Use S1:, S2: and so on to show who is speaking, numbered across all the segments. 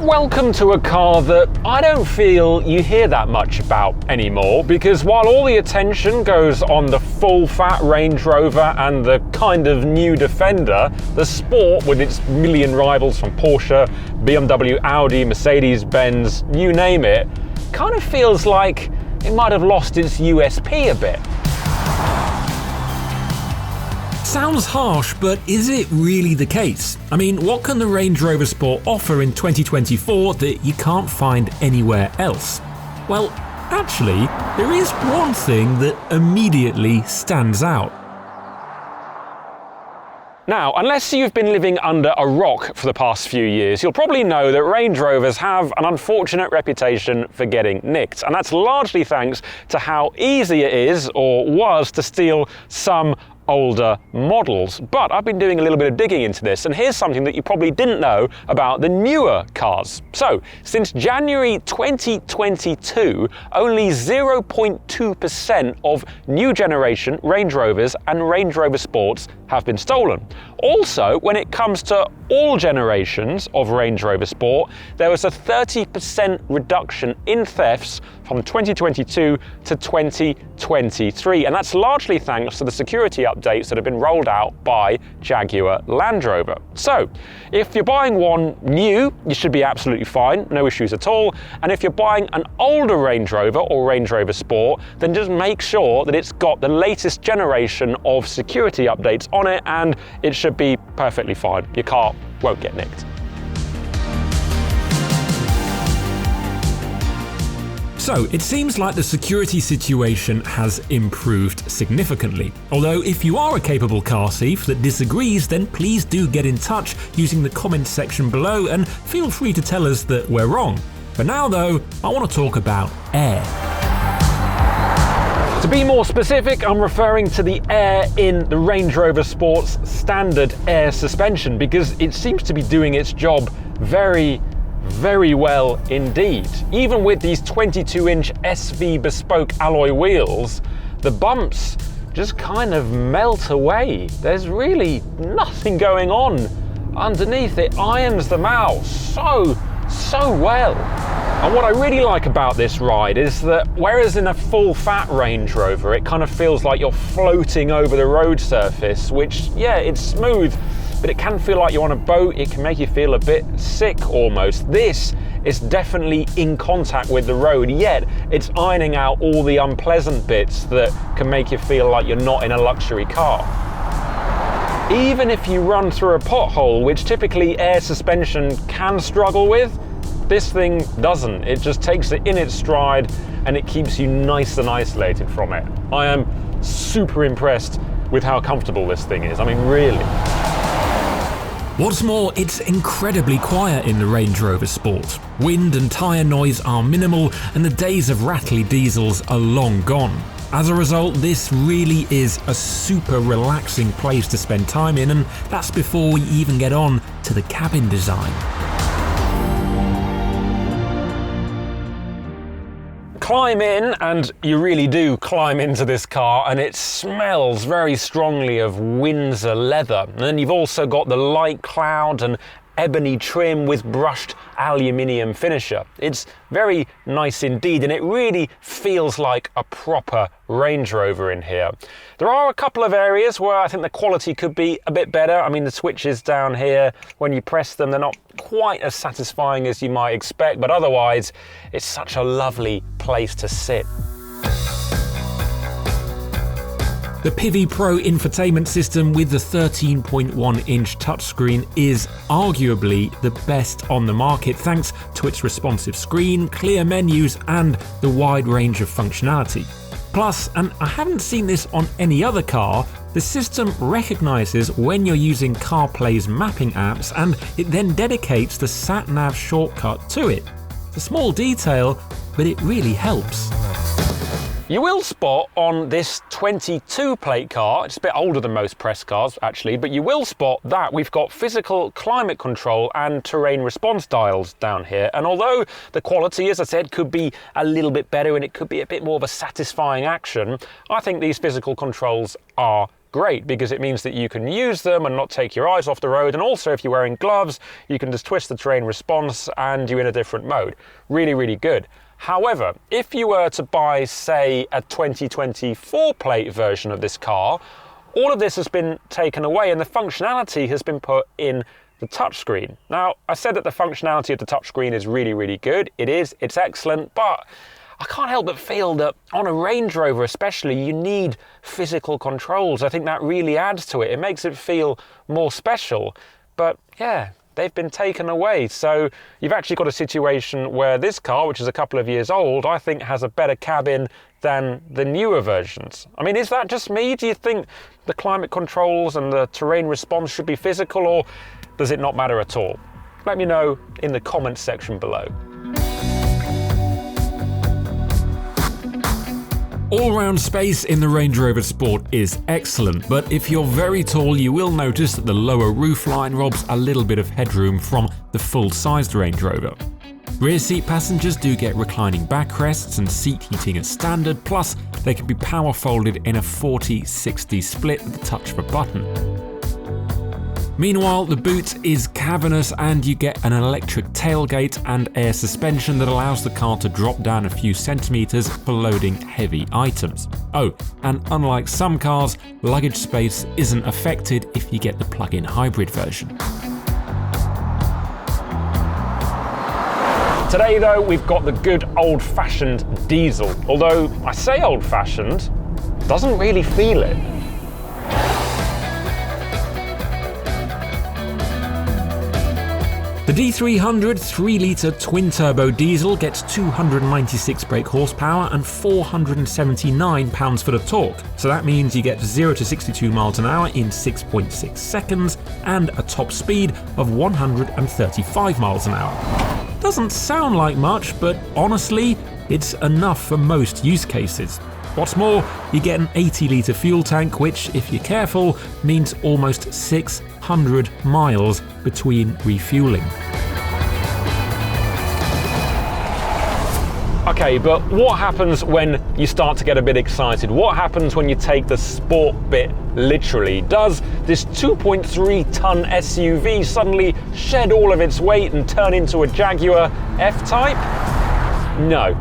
S1: Welcome to a car that I don't feel you hear that much about anymore, because while all the attention goes on the full-fat Range Rover and the kind of new Defender, the Sport, with its million rivals from Porsche, BMW, Audi, Mercedes-Benz, you name it, kind of feels like it might have lost its USP a bit.
S2: Sounds harsh, but is it really the case? I mean, what can the Range Rover Sport offer in 2024 that you can't find anywhere else? Well, actually, there is one thing that immediately stands out.
S1: Now, unless you've been living under a rock for the past few years, you'll probably know that Range Rovers have an unfortunate reputation for getting nicked. And that's largely thanks to how easy it is, or was, to steal some older models. But I've been doing a little bit of digging into this, and here's something that you probably didn't know about the newer cars. So, since January 2022, only 0.2% of new generation Range Rovers and Range Rover Sports have been stolen. Also, when it comes to all generations of Range Rover Sport, there was a 30% reduction in thefts from 2022 to 2023, and that's largely thanks to the security updates that have been rolled out by Jaguar Land Rover. So, if you're buying one new, you should be absolutely fine, no issues at all, and if you're buying an older Range Rover or Range Rover Sport, then just make sure that it's got the latest generation of security updates on it, and it should be perfectly fine. Your car won't get nicked.
S2: So, it seems like the security situation has improved significantly. Although, if you are a capable car thief that disagrees, then please do get in touch using the comments section below, and feel free to tell us that we're wrong. For now though, I want to talk about air.
S1: To be more specific, I'm referring to the air in the Range Rover Sport's standard air suspension, because it seems to be doing its job very well indeed. Even with these 22-inch SV bespoke alloy wheels, the bumps just kind of melt away. There's really nothing going on underneath. It irons them out so well. And what I really like about this ride is that whereas in a full-fat Range Rover, it kind of feels like you're floating over the road surface, which, yeah, it's smooth, but it can feel like you're on a boat. It can make you feel a bit sick almost. This is definitely in contact with the road, yet it's ironing out all the unpleasant bits that can make you feel like you're not in a luxury car. Even if you run through a pothole, which typically air suspension can struggle with, this thing doesn't. It just takes it in its stride and it keeps you nice and isolated from it. I am super impressed with how comfortable this thing is. I mean, really.
S2: What's more, it's incredibly quiet in the Range Rover Sport. Wind and tyre noise are minimal, and the days of rattly diesels are long gone. As a result, this really is a super relaxing place to spend time in, and that's before we even get on to the cabin design.
S1: Climb in, and you really do climb into this car, and it smells very strongly of Windsor leather. And then you've also got the light cloud and ebony trim with brushed aluminium finisher. It's very nice indeed, and it really feels like a proper Range Rover in here. There are a couple of areas where I think the quality could be a bit better. I mean, the switches down here, when you press them, they're not quite as satisfying as you might expect, but otherwise, it's such a lovely place to sit.
S2: The Pivi Pro infotainment system with the 13.1-inch touchscreen is arguably the best on the market, thanks to its responsive screen, clear menus, and the wide range of functionality. Plus, and I haven't seen this on any other car, the system recognises when you're using CarPlay's mapping apps, and it then dedicates the sat-nav shortcut to it. It's a small detail, but it really helps.
S1: You will spot on this 22 plate car, it's a bit older than most press cars actually, but you will spot that we've got physical climate control and terrain response dials down here. And although the quality, as I said, could be a little bit better and it could be a bit more of a satisfying action, I think these physical controls are great, because it means that you can use them and not take your eyes off the road. And also, if you're wearing gloves, you can just twist the terrain response and you're in a different mode. Really, really good. However, if you were to buy, say, a 2024 plate version of this car, all of this has been taken away and the functionality has been put in the touchscreen. Now, I said that the functionality of the touchscreen is really, really good. It is, it's excellent, but I can't help but feel that on a Range Rover especially, you need physical controls. I think that really adds to it. It makes it feel more special. But yeah, they've been taken away. So you've actually got a situation where this car, which is a couple of years old, I think has a better cabin than the newer versions. I mean, is that just me? Do you think the climate controls and the terrain response should be physical, or does it not matter at all? Let me know in the comments section below.
S2: All-round space in the Range Rover Sport is excellent, but if you're very tall, you will notice that the lower roofline robs a little bit of headroom from the full-sized Range Rover. Rear seat passengers do get reclining backrests and seat heating as standard, plus they can be power folded in a 40-60 split at the touch of a button. Meanwhile, the boot is cavernous and you get an electric tailgate and air suspension that allows the car to drop down a few centimetres for loading heavy items. Oh, and unlike some cars, luggage space isn't affected if you get the plug-in hybrid version.
S1: Today though, we've got the good old-fashioned diesel. Although I say old-fashioned, doesn't really feel it.
S2: The D300 3-litre twin-turbo diesel gets 296 brake horsepower and 479 pounds-foot of torque. So that means you get 0 to 62 miles an hour in 6.6 seconds and a top speed of 135 miles an hour. Doesn't sound like much, but honestly, it's enough for most use cases. What's more, you get an 80-litre fuel tank, which, if you're careful, means almost 600 miles between refueling.
S1: Okay, but what happens when you start to get a bit excited? What happens when you take the sport bit literally? Does this 2.3-ton SUV suddenly shed all of its weight and turn into a Jaguar F-Type? No.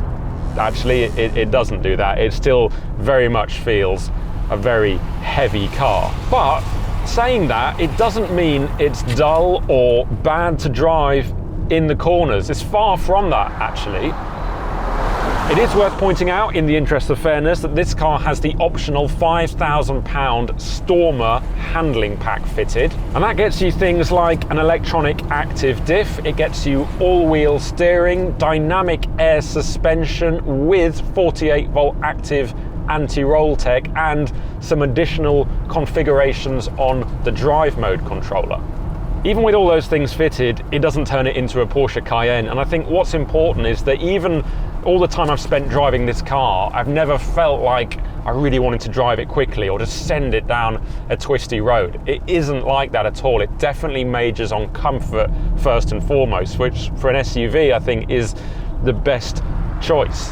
S1: Actually, it doesn't do that. It still very much feels a very heavy car. But saying that, it doesn't mean it's dull or bad to drive in the corners. It's far from that, actually. It is worth pointing out, in the interest of fairness, that this car has the optional £5,000 Stormer handling pack fitted. And that gets you things like an electronic active diff, it gets you all-wheel steering, dynamic air suspension with 48-volt active anti-roll tech, and some additional configurations on the drive mode controller. Even with all those things fitted, it doesn't turn it into a Porsche Cayenne. And I think what's important is that even all the time I've spent driving this car, I've never felt like I really wanted to drive it quickly or just send it down a twisty road. It isn't like that at all. It definitely majors on comfort first and foremost, which for an SUV I think is the best choice.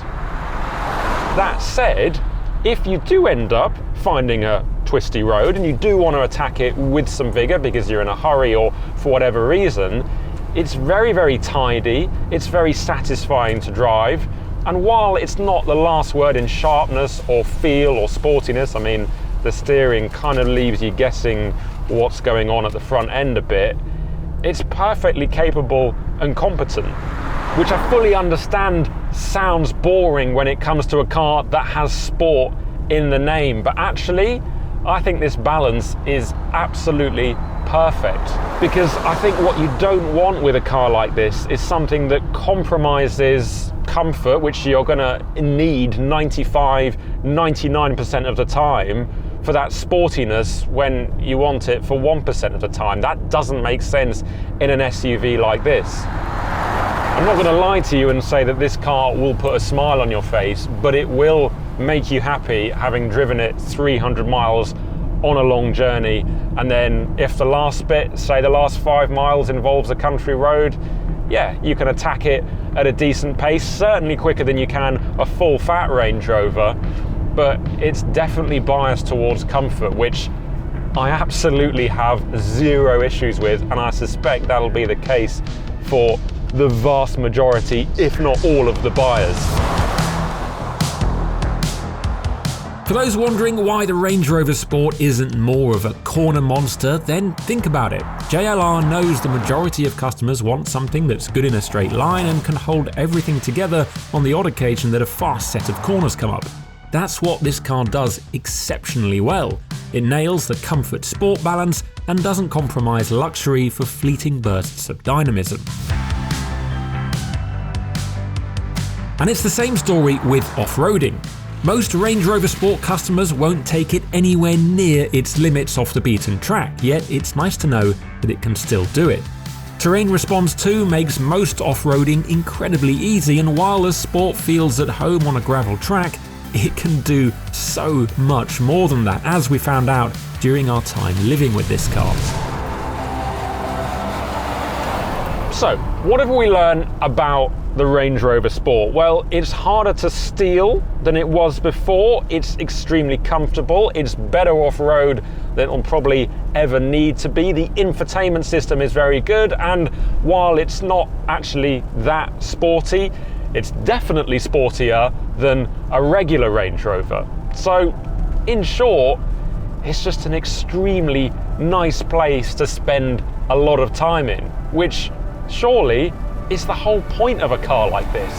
S1: That said, if you do end up finding a twisty road and you do want to attack it with some vigor because you're in a hurry or for whatever reason, it's very, very tidy, it's very satisfying to drive, and while it's not the last word in sharpness or feel or sportiness, I mean, the steering kind of leaves you guessing what's going on at the front end a bit, it's perfectly capable and competent, which I fully understand sounds boring when it comes to a car that has sport in the name, but actually, I think this balance is absolutely perfect, because I think what you don't want with a car like this is something that compromises comfort, which you're going to need 99% of the time, for that sportiness when you want it for 1% of the time. That doesn't make sense in an SUV like this. I'm not going to lie to you and say that this car will put a smile on your face, but it will make you happy having driven it 300 miles on a long journey. And then if the last bit, say the last 5 miles, involves a country road, yeah, you can attack it at a decent pace, certainly quicker than you can a full fat Range Rover, but it's definitely biased towards comfort, which I absolutely have zero issues with, and I suspect that'll be the case for the vast majority, if not all, of the buyers.
S2: For those wondering why the Range Rover Sport isn't more of a corner monster, then think about it. JLR knows the majority of customers want something that's good in a straight line and can hold everything together on the odd occasion that a fast set of corners come up. That's what this car does exceptionally well. It nails the comfort sport balance and doesn't compromise luxury for fleeting bursts of dynamism. And it's the same story with off-roading. Most Range Rover Sport customers won't take it anywhere near its limits off the beaten track, yet it's nice to know that it can still do it. Terrain Response 2 makes most off-roading incredibly easy, and while the Sport feels at home on a gravel track, it can do so much more than that, as we found out during our time living with this car.
S1: So, what have we learned about the Range Rover Sport? Well, it's harder to steal than it was before. It's extremely comfortable. It's better off-road than it'll probably ever need to be. The infotainment system is very good, and while it's not actually that sporty, it's definitely sportier than a regular Range Rover. So, in short, it's just an extremely nice place to spend a lot of time in, which surely is the whole point of a car like this.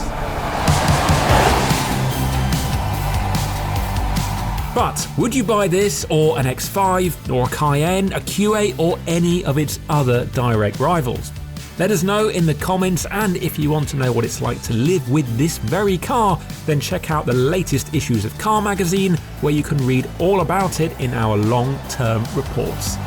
S2: But would you buy this or an X5 or a Cayenne, a QA or any of its other direct rivals? Let us know in the comments, and if you want to know what it's like to live with this very car, then check out the latest issues of Car Magazine, where you can read all about it in our long-term reports.